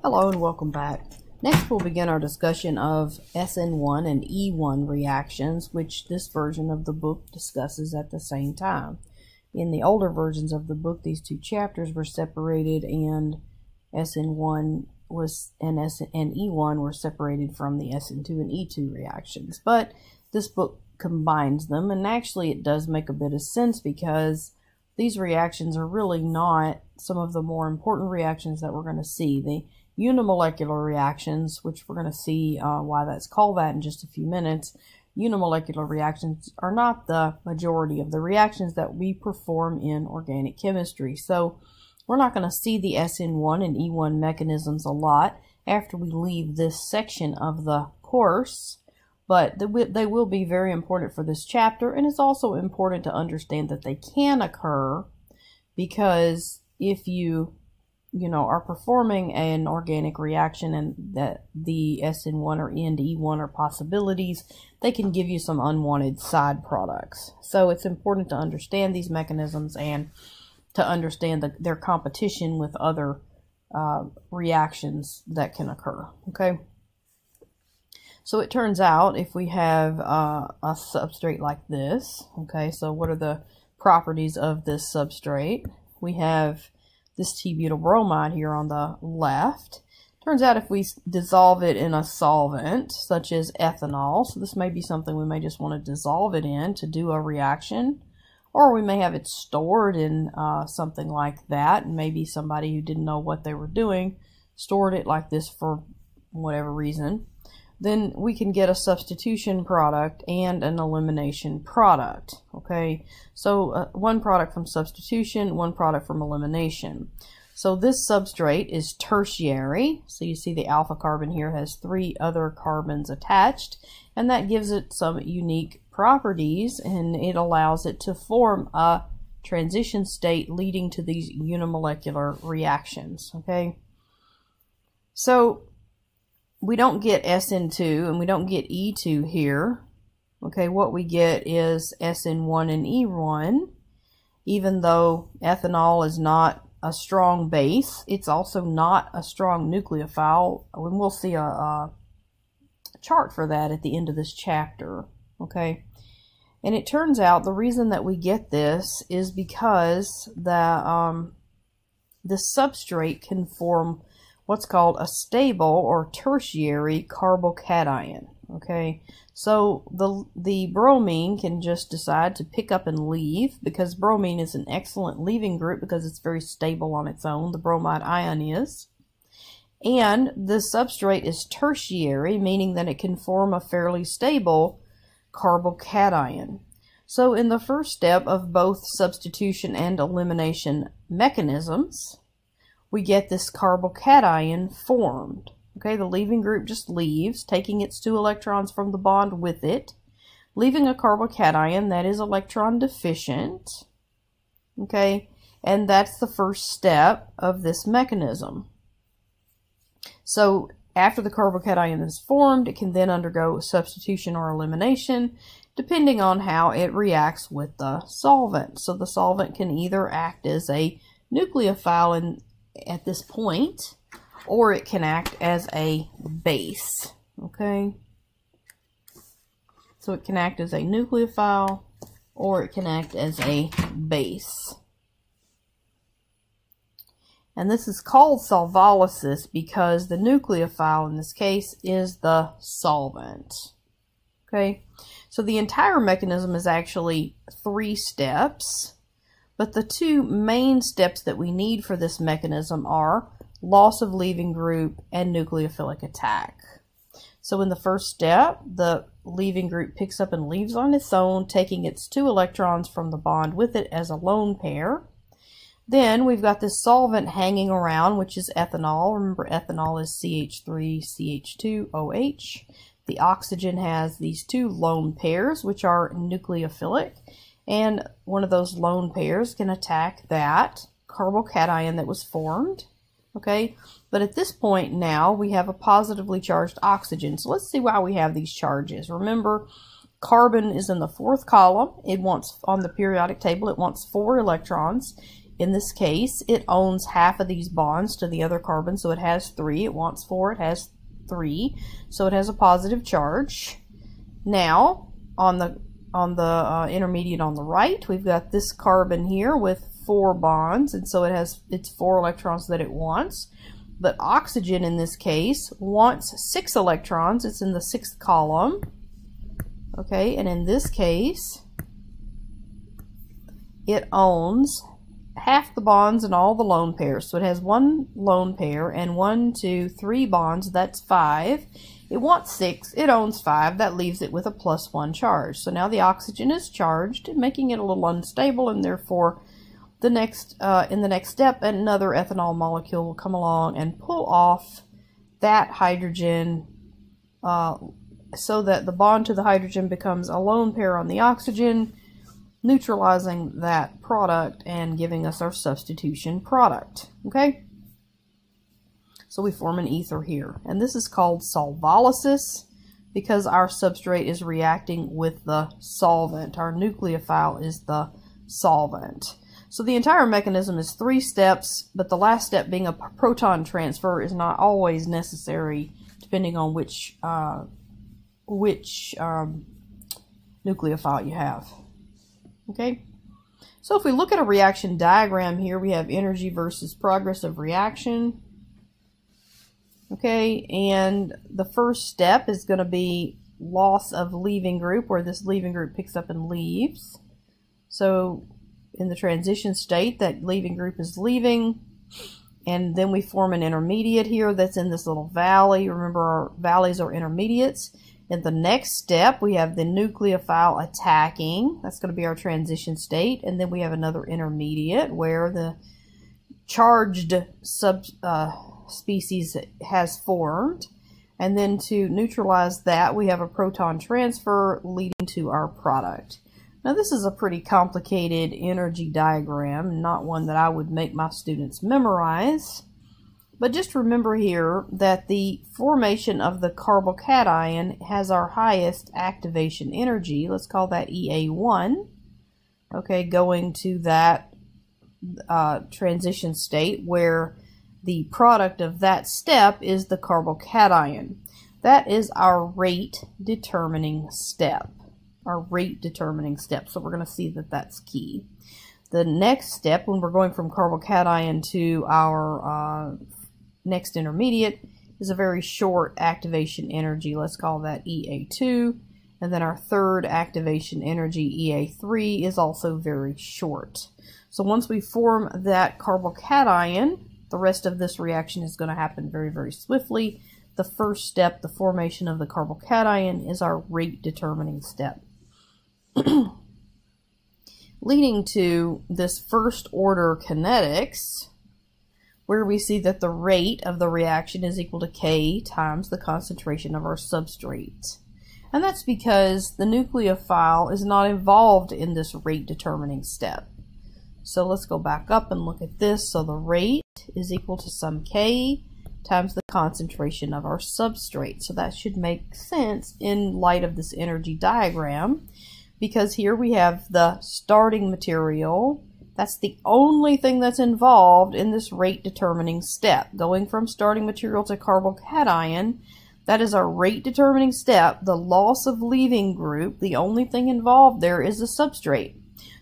Hello and welcome back. Next we'll begin our discussion of SN1 and E1 reactions, which this version of the book discusses at the same time. In the older versions of the book, these two chapters were separated, and SN1 and E1 were separated from the SN2 and E2 reactions. But this book combines them, and actually it does make a bit of sense because these reactions are really not some of the more important reactions that we're going to see. The unimolecular reactions, which we're going to see why that's called that in just a few minutes. Unimolecular reactions are not the majority of the reactions that we perform in organic chemistry. So we're not going to see the SN1 and E1 mechanisms a lot after we leave this section of the course, but they will be very important for this chapter, and it's also important to understand that they can occur because if you are performing an organic reaction and that the SN1 or and E1 are possibilities, they can give you some unwanted side products. So it's important to understand these mechanisms and to understand their competition with other reactions that can occur. Okay. So it turns out if we have a substrate like this, okay, so what are the properties of this substrate? We have this T-butyl bromide here on the left. Turns out if we dissolve it in a solvent, such as ethanol, so this may be something we may just want to dissolve it in to do a reaction, or we may have it stored in something like that, and maybe somebody who didn't know what they were doing stored it like this for whatever reason. Then we can get a substitution product and an elimination product. Okay, so one product from substitution, one product from elimination. So this substrate is tertiary. So you see the alpha carbon here has 3 other carbons attached, and that gives it some unique properties, and it allows it to form a transition state leading to these unimolecular reactions. Okay, so we don't get SN2 and we don't get E2 here. Okay, what we get is SN1 and E1. Even though ethanol is not a strong base, it's also not a strong nucleophile. And we'll see a chart for that at the end of this chapter. Okay, and it turns out the reason that we get this is because the substrate can form what's called a stable or tertiary carbocation. Okay, so the bromine can just decide to pick up and leave because bromine is an excellent leaving group because it's very stable on its own. The bromide ion is. And the substrate is tertiary, meaning that it can form a fairly stable carbocation. So in the first step of both substitution and elimination mechanisms, we get this carbocation formed. Okay, the leaving group just leaves, taking its 2 electrons from the bond with it, leaving a carbocation that is electron deficient. Okay, and that's the first step of this mechanism. So after the carbocation is formed, it can then undergo substitution or elimination, depending on how it reacts with the solvent. So the solvent can either act as a nucleophile at this point, or it can act as a base. Okay, so it can act as a nucleophile or it can act as a base, and this is called solvolysis because the nucleophile in this case is the solvent. Okay, so the entire mechanism is actually 3 steps. But the 2 main steps that we need for this mechanism are loss of leaving group and nucleophilic attack. So in the first step, the leaving group picks up and leaves on its own, taking its 2 electrons from the bond with it as a lone pair. Then we've got this solvent hanging around, which is ethanol. Remember, ethanol is CH3CH2OH. The oxygen has these 2 lone pairs, which are nucleophilic. And one of those lone pairs can attack that carbocation that was formed. Okay, but at this point now we have a positively charged oxygen. So let's see why we have these charges. Remember, carbon is in the 4th column. It wants, on the periodic table, it wants 4 electrons. In this case, it owns half of these bonds to the other carbon, so it has 3. It wants 4, it has 3, so it has a positive charge. Now, on the intermediate on the right, we've got this carbon here with 4 bonds, and so it has its 4 electrons that it wants. But oxygen in this case wants 6 electrons. It's in the 6th column. Okay, and in this case, it owns half the bonds and all the lone pairs. So it has 1 lone pair and 1, 2, 3 bonds. That's 5. It wants 6. It owns 5. That leaves it with a +1 charge. So now the oxygen is charged, making it a little unstable, and therefore in the next step, another ethanol molecule will come along and pull off that hydrogen so that the bond to the hydrogen becomes a lone pair on the oxygen, neutralizing that product and giving us our substitution product. Okay? So we form an ether here. And this is called solvolysis because our substrate is reacting with the solvent. Our nucleophile is the solvent. So the entire mechanism is 3 steps, but the last step being a proton transfer is not always necessary depending on which nucleophile you have. Okay? So if we look at a reaction diagram here, we have energy versus progress of reaction. Okay, and the first step is going to be loss of leaving group, where this leaving group picks up and leaves. So in the transition state, that leaving group is leaving, and then we form an intermediate here that's in this little valley. Remember, our valleys are intermediates. In the next step, we have the nucleophile attacking. That's going to be our transition state, and then we have another intermediate where the charged subspecies has formed, and then to neutralize that, we have a proton transfer leading to our product. Now this is a pretty complicated energy diagram, not one that I would make my students memorize, but just remember here that the formation of the carbocation has our highest activation energy. Let's call that EA1, okay, going to that transition state where the product of that step is the carbocation. That is our rate determining step. So we're going to see that that's key. The next step, when we're going from carbocation to our next intermediate, is a very short activation energy. Let's call that EA2. And then our third activation energy, EA3, is also very short. So once we form that carbocation, the rest of this reaction is going to happen very, very swiftly. The first step, the formation of the carbocation, is our rate determining step. Leading to this first order kinetics, where we see that the rate of the reaction is equal to K times the concentration of our substrate. And that's because the nucleophile is not involved in this rate determining step. So let's go back up and look at this. So the rate is equal to some K times the concentration of our substrate. So that should make sense in light of this energy diagram, because here we have the starting material. That's the only thing that's involved in this rate determining step. Going from starting material to carbocation, that is our rate determining step. The loss of leaving group, the only thing involved there is the substrate.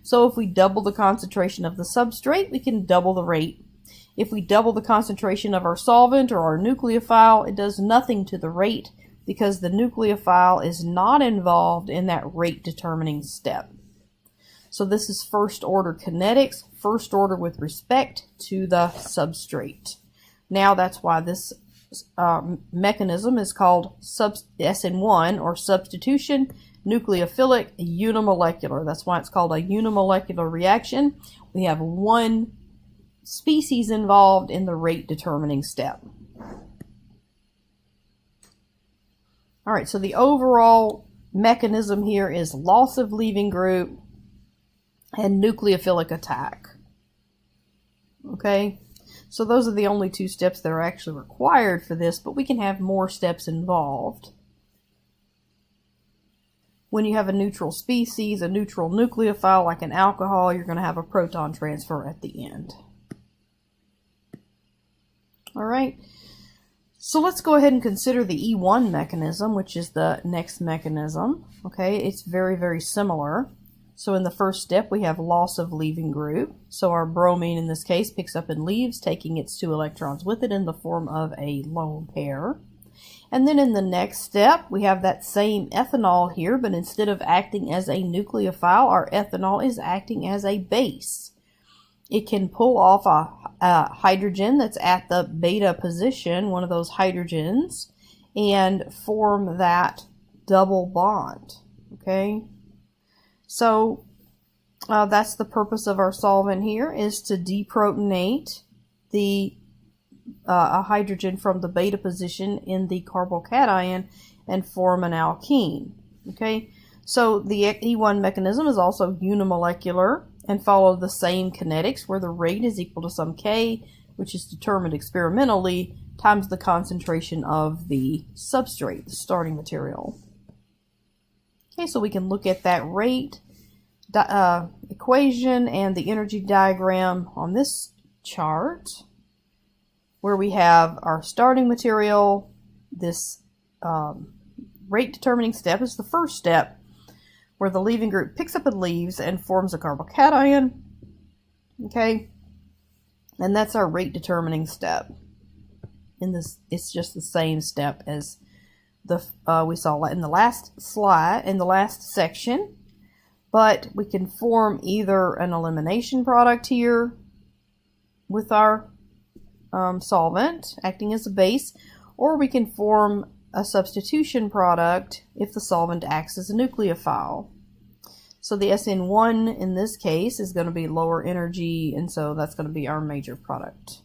So if we double the concentration of the substrate, we can double the rate. If we double the concentration of our solvent or our nucleophile, it does nothing to the rate, because the nucleophile is not involved in that rate determining step. So this is first order kinetics, first order with respect to the substrate. Now that's why this mechanism is called SN1, or substitution, nucleophilic, unimolecular. That's why it's called a unimolecular reaction. We have one species involved in the rate determining step. All right, so the overall mechanism here is loss of leaving group and nucleophilic attack. Okay, so those are the only 2 steps that are actually required for this, but we can have more steps involved. when you have a neutral species, a neutral nucleophile like an alcohol, you're going to have a proton transfer at the end. All right. So let's go ahead and consider the E1 mechanism, which is the next mechanism. Okay, it's very, very similar. So in the first step, we have loss of leaving group. So our bromine in this case picks up and leaves, taking its 2 electrons with it in the form of a lone pair. And then in the next step, we have that same ethanol here, but instead of acting as a nucleophile, our ethanol is acting as a base. It can pull off a hydrogen that's at the beta position, one of those hydrogens, and form that double bond. Okay, so that's the purpose of our solvent here, is to deprotonate a hydrogen from the beta position in the carbocation and form an alkene. Okay, so the E1 mechanism is also unimolecular and follow the same kinetics, where the rate is equal to some K, which is determined experimentally, times the concentration of the substrate, the starting material. Okay, so we can look at that rate equation and the energy diagram on this chart, where we have our starting material. This rate determining step is the first step, where the leaving group picks up and leaves and forms a carbocation. Okay, and that's our rate determining step. In this, it's just the same step as the we saw in the last slide, in the last section, but we can form either an elimination product here with our solvent acting as a base, or we can form a substitution product if the solvent acts as a nucleophile. So the SN1 in this case is going to be lower energy, and so that's going to be our major product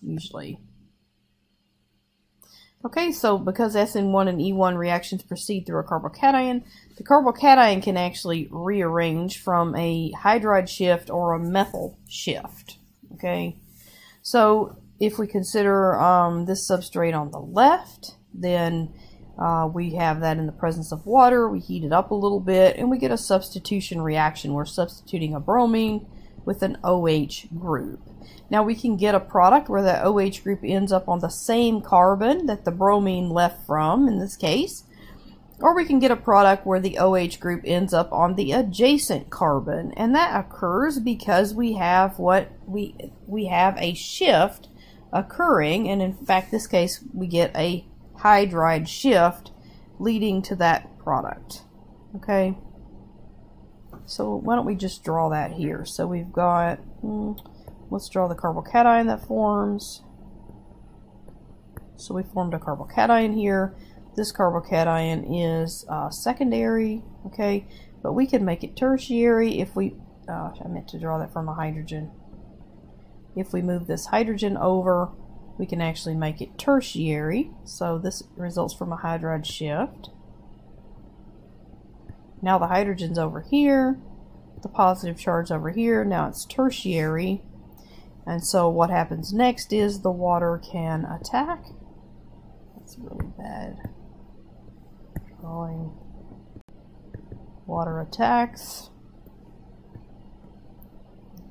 usually. Okay, so because SN1 and E1 reactions proceed through a carbocation, the carbocation can actually rearrange from a hydride shift or a methyl shift. Okay, so if we consider this substrate on the left, then we have that in the presence of water. We heat it up a little bit and we get a substitution reaction. We're substituting a bromine with an OH group. Now we can get a product where the OH group ends up on the same carbon that the bromine left from, in this case, or we can get a product where the OH group ends up on the adjacent carbon, and that occurs because we have we have a shift occurring, and in fact this case we get a hydride shift leading to that product. Okay, so why don't we just draw that here? So we've got, let's draw the carbocation that forms. So we formed a carbocation here. This carbocation is secondary, okay, but we can make it tertiary if we, I meant to draw that from a hydrogen. If we move this hydrogen over, we can actually make it tertiary. So this results from a hydride shift. Now the hydrogen's over here, the positive charge over here, now it's tertiary. And so what happens next is the water can attack. That's really bad. Drawing. Water attacks.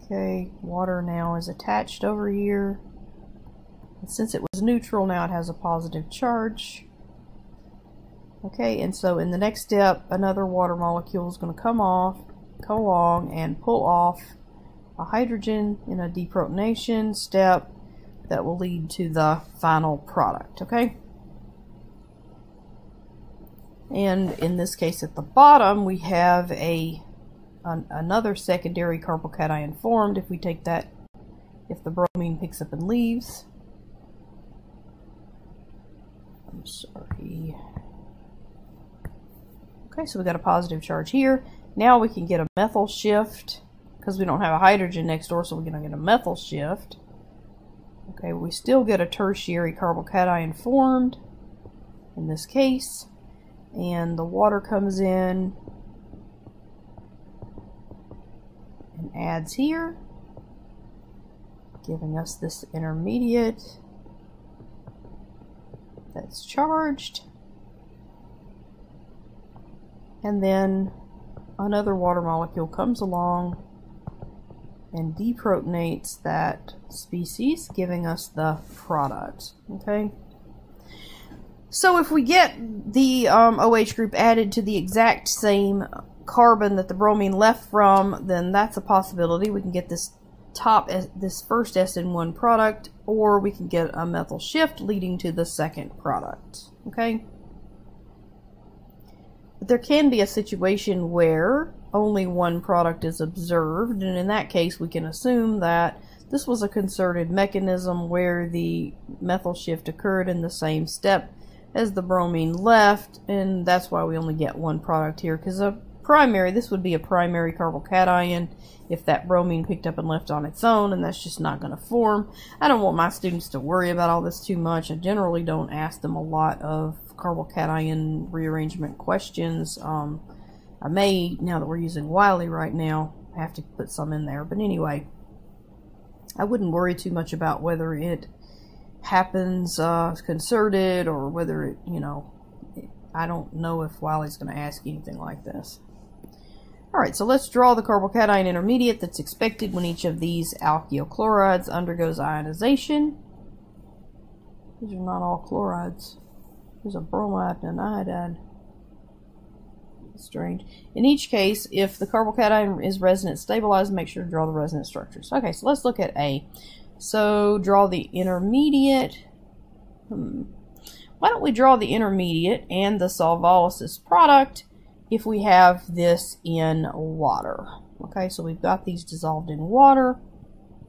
Okay, water now is attached over here. And since it was neutral, now it has a positive charge. Okay, and so in the next step, another water molecule is going to come along and pull off a hydrogen in a deprotonation step that will lead to the final product. Okay, and in this case at the bottom we have another secondary carbocation formed if we take that, if the bromine picks up and leaves. I'm sorry. Okay, so we got a positive charge here. Now we can get a methyl shift because we don't have a hydrogen next door, so we're going to get a methyl shift. Okay, we still get a tertiary carbocation formed in this case, and the water comes in and adds here, giving us this intermediate that's charged. and then another water molecule comes along and deprotonates that species, giving us the product. Okay. So if we get the OH group added to the exact same carbon that the bromine left from, then that's a possibility. We can get this first SN1 product, or we can get a methyl shift leading to the second product. Okay. But there can be a situation where only one product is observed, and in that case we can assume that this was a concerted mechanism where the methyl shift occurred in the same step as the bromine left, and that's why we only get one product here, because this would be a primary carbocation if that bromine picked up and left on its own, and that's just not going to form. I don't want my students to worry about all this too much. I generally don't ask them a lot of carbocation rearrangement questions. I may, now that we're using Wiley right now, have to put some in there, but anyway, I wouldn't worry too much about whether it happens concerted or whether it, I don't know if Wiley's going to ask anything like this. Alright, so let's draw the carbocation intermediate that's expected when each of these alkyl chlorides undergoes ionization. These are not all chlorides. There's a bromide and an iodide. Strange. In each case, if the carbocation is resonance stabilized, make sure to draw the resonance structures. Okay, so let's look at A. So draw the intermediate. Why don't we draw the intermediate and the solvolysis product if we have this in water? Okay, so we've got these dissolved in water.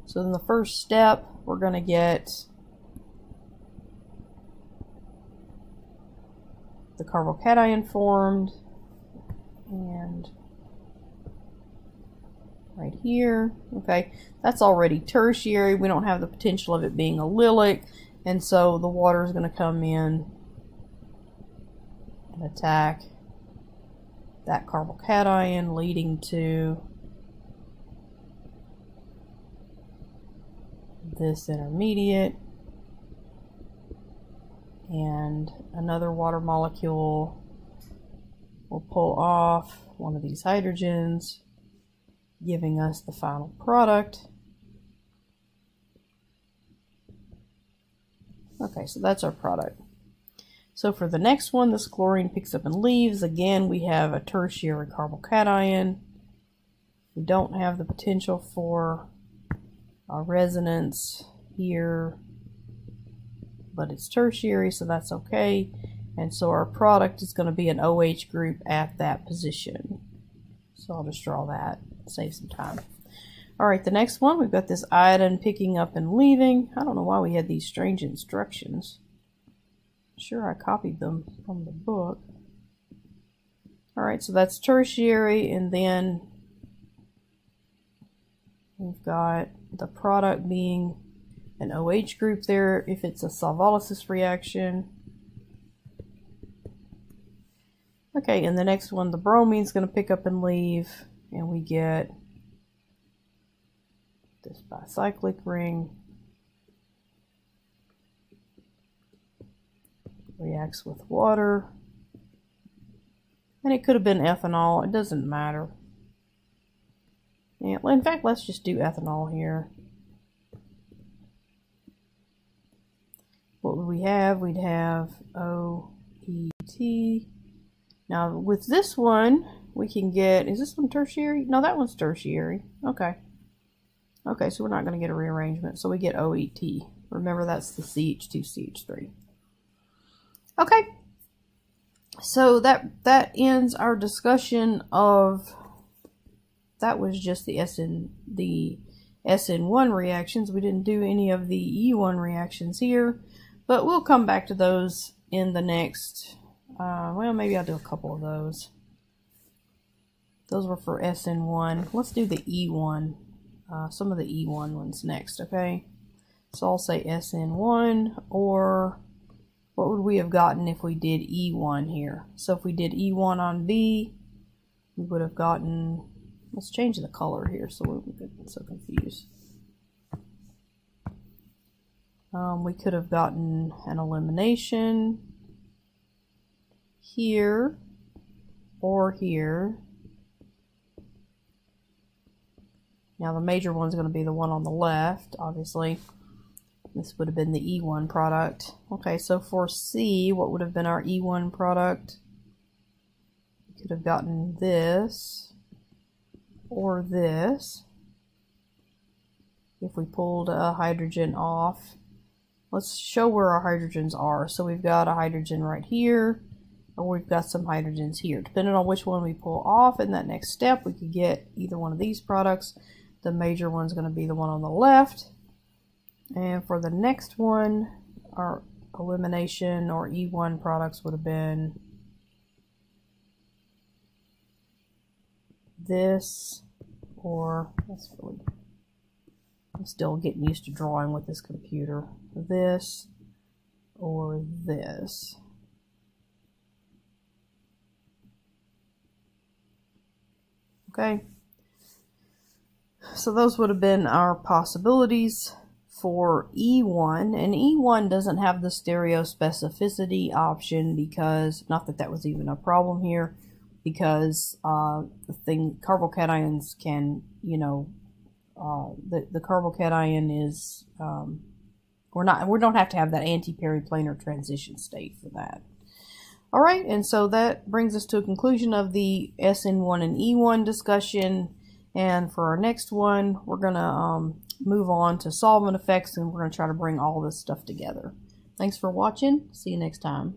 So in the first step, we're going to get the carbocation formed, and right here, okay, that's already tertiary. We don't have the potential of it being allylic, and so the water is going to come in and attack that carbocation, leading to this intermediate, and another water molecule will pull off one of these hydrogens, giving us the final product. Okay, so that's our product. So for the next one, this chlorine picks up and leaves. Again, we have a tertiary carbocation. We don't have the potential for a resonance here, but it's tertiary, so that's okay. And so our product is going to be an OH group at that position. So I'll just draw that, save some time. Alright, the next one, we've got this iodine picking up and leaving. I don't know why we had these strange instructions. Sure, I copied them from the book. Alright, so that's tertiary, and then we've got the product being an OH group there if it's a solvolysis reaction. Okay, and the next one, the bromine is going to pick up and leave, and we get this bicyclic ring. Reacts with water. And it could have been ethanol. It doesn't matter. Yeah, in fact, let's just do ethanol here. What would we have? We'd have OET. Now, with this one, we can get, is this one tertiary? No, that one's tertiary. Okay. Okay, so we're not going to get a rearrangement. So we get OET. Remember, that's the CH2CH3. Okay. So that ends our discussion of, that was just the SN1 reactions. We didn't do any of the E1 reactions here, but we'll come back to those in the next, well, maybe I'll do a couple of those. Those were for SN1. Let's do the E1, some of the E1 ones next, okay? So I'll say SN1, or what would we have gotten if we did E1 here? So if we did E1 on B, we would have gotten, let's change the color here so we wouldn't get so confused. We could have gotten an elimination here, or here. Now the major one's going to be the one on the left, obviously. This would have been the E1 product. Okay, so for C, what would have been our E1 product? We could have gotten this or this. If we pulled a hydrogen off. Let's show where our hydrogens are. So we've got a hydrogen right here, or we've got some hydrogens here. Depending on which one we pull off in that next step, we could get either one of these products. The major one's going to be the one on the left. And for the next one, our elimination or E1 products would have been this, or I'm still getting used to drawing with this computer. This or this. Okay. So those would have been our possibilities for E1, and E1 doesn't have the stereospecificity option because, not that that was even a problem here, because carbocations can, you know, the carbocation is, we don't have to have that anti-periplanar transition state for that. All right, and so that brings us to a conclusion of the SN1 and E1 discussion. And for our next one, we're going to move on to solvent effects, and we're going to try to bring all this stuff together. Thanks for watching. See you next time.